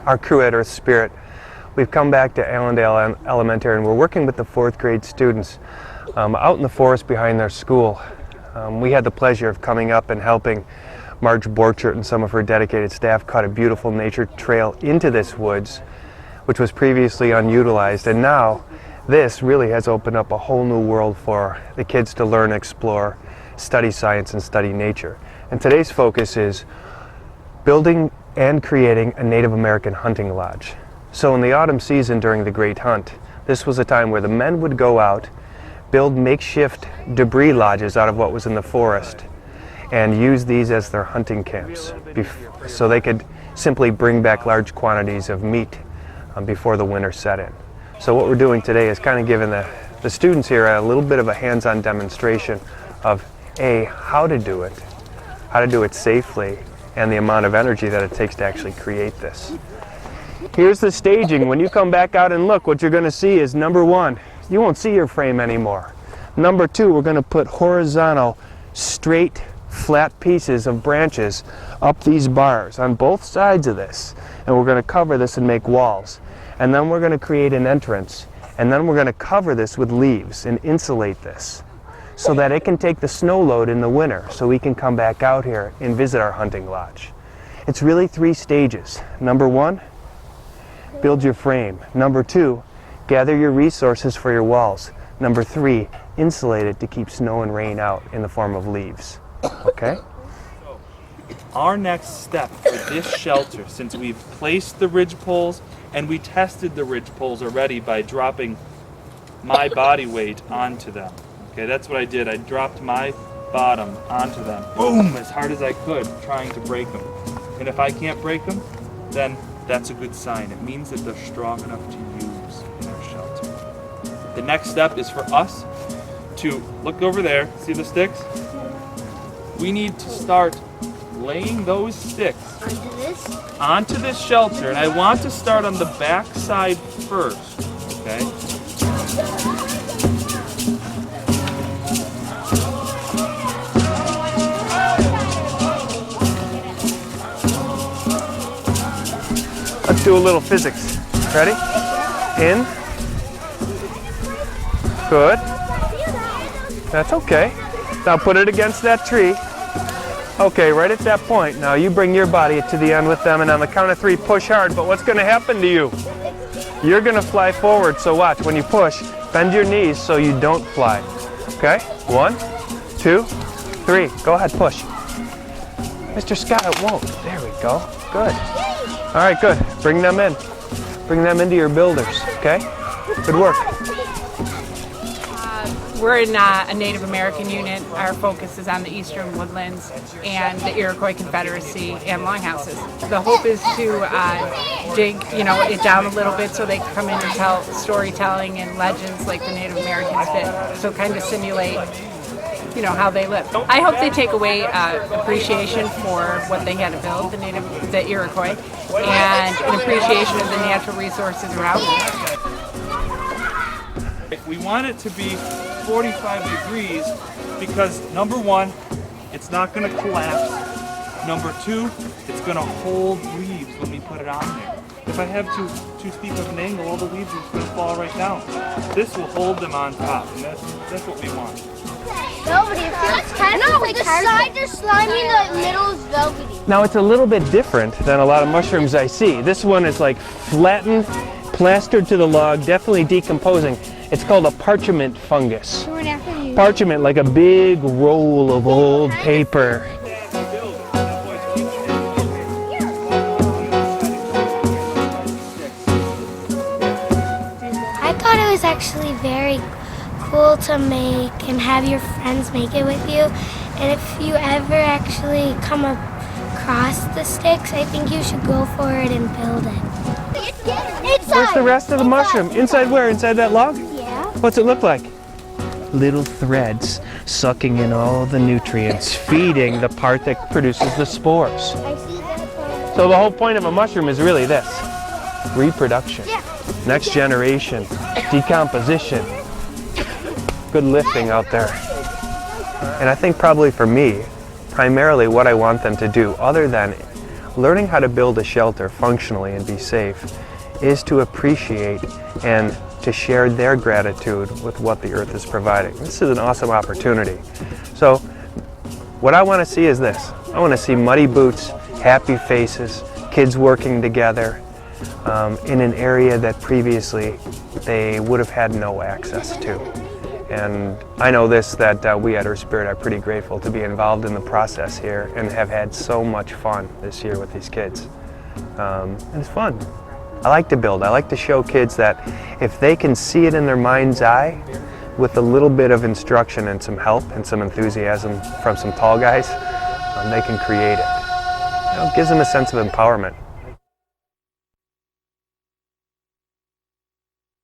our crew at Earth Spirit. We've come back to Allendale Elementary and we're working with the 4th grade students out in the forest behind their school. We had the pleasure of coming up and helping Marge Borchert and some of her dedicated staff cut a beautiful nature trail into this woods, which was previously unutilized, and now this really has opened up a whole new world for the kids to learn, explore, study science, and study nature. And today's focus is building and creating a Native American hunting lodge. So in the autumn season during the Great Hunt, this was a time where the men would go out, build makeshift debris lodges out of what was in the forest, and use these as their hunting camps so they could simply bring back large quantities of meat before the winter set in. So what we're doing today is kind of giving the students here a little bit of a hands-on demonstration of how to do it safely, and the amount of energy that it takes to actually create this. Here's the staging. When you come back out and look, what you're going to see is, number one, you won't see your frame anymore. Number two, we're going to put horizontal, straight, flat pieces of branches up these bars on both sides of this, and we're going to cover this and make walls. And then we're going to create an entrance, and then we're going to cover this with leaves and insulate this so that it can take the snow load in the winter, so we can come back out here and visit our hunting lodge. It's really 3 stages. Number one, build your frame. Number two, gather your resources for your walls. Number three, insulate it to keep snow and rain out in the form of leaves. Okay? Our next step for this shelter, since we've placed the ridge poles and we tested the ridge poles already by dropping my body weight onto them. Okay, that's what I did. I dropped my bottom onto them, boom, as hard as I could, trying to break them. And if I can't break them, then that's a good sign. It means that they're strong enough to use in our shelter. The next step is for us to look over there, see the sticks? We need to start laying those sticks onto this shelter, and I want to start on the back side first, okay? Let's do a little physics. Ready? In. Good. That's okay. Now put it against that tree. Okay, right at that point. Now you bring your body to the end with them, and on the count of 3, push hard. But what's going to happen to you? You're going to fly forward, so watch. When you push, bend your knees so you don't fly. Okay? 1, 2, 3. Go ahead, push. Mr. Scott, it won't. There we go. Good. All right, good. Bring them in. Bring them into your builders, okay? Good work. We're in a Native American unit. Our focus is on the Eastern Woodlands and the Iroquois Confederacy and longhouses. The hope is to dig, it down a little bit so they can come in and tell storytelling and legends like the Native Americans did. So kind of simulate, how they live. I hope they take away appreciation for what they had to build, the Iroquois, and an appreciation of the natural resources around them. We want it to be 45 degrees because, number one, it's not going to collapse. Number two, it's going to hold leaves when we put it on there. If I have too steep of an angle, all the leaves are just going to fall right down. This will hold them on top, and that's what we want. Velvety. It's kind of like the sides are slimy, the middle is velvety. Now it's a little bit different than a lot of mushrooms I see. This one is like flattened, plastered to the log, definitely decomposing. It's called a parchment fungus. Parchment, like a big roll of old paper. I thought it was actually very cool to make and have your friends make it with you. And if you ever actually come across the sticks, I think you should go for it and build it. Where's the rest of the mushroom? Inside where? Inside that log? Yeah. What's it look like? Little threads sucking in all the nutrients, feeding the part that produces the spores. I see that. So the whole point of a mushroom is really this: reproduction, next generation, decomposition. Good lifting out there. And I think probably for me, primarily what I want them to do, other than learning how to build a shelter functionally and be safe is to appreciate and to share their gratitude with what the earth is providing. This is an awesome opportunity. So what I want to see is this. I want to see muddy boots, happy faces, kids working together in an area that previously they would have had no access to. And I know this, that we at Earth Spirit are pretty grateful to be involved in the process here and have had so much fun this year with these kids. And it's fun. I like to build. I like to show kids that if they can see it in their mind's eye with a little bit of instruction and some help and some enthusiasm from some tall guys, they can create it. It gives them a sense of empowerment.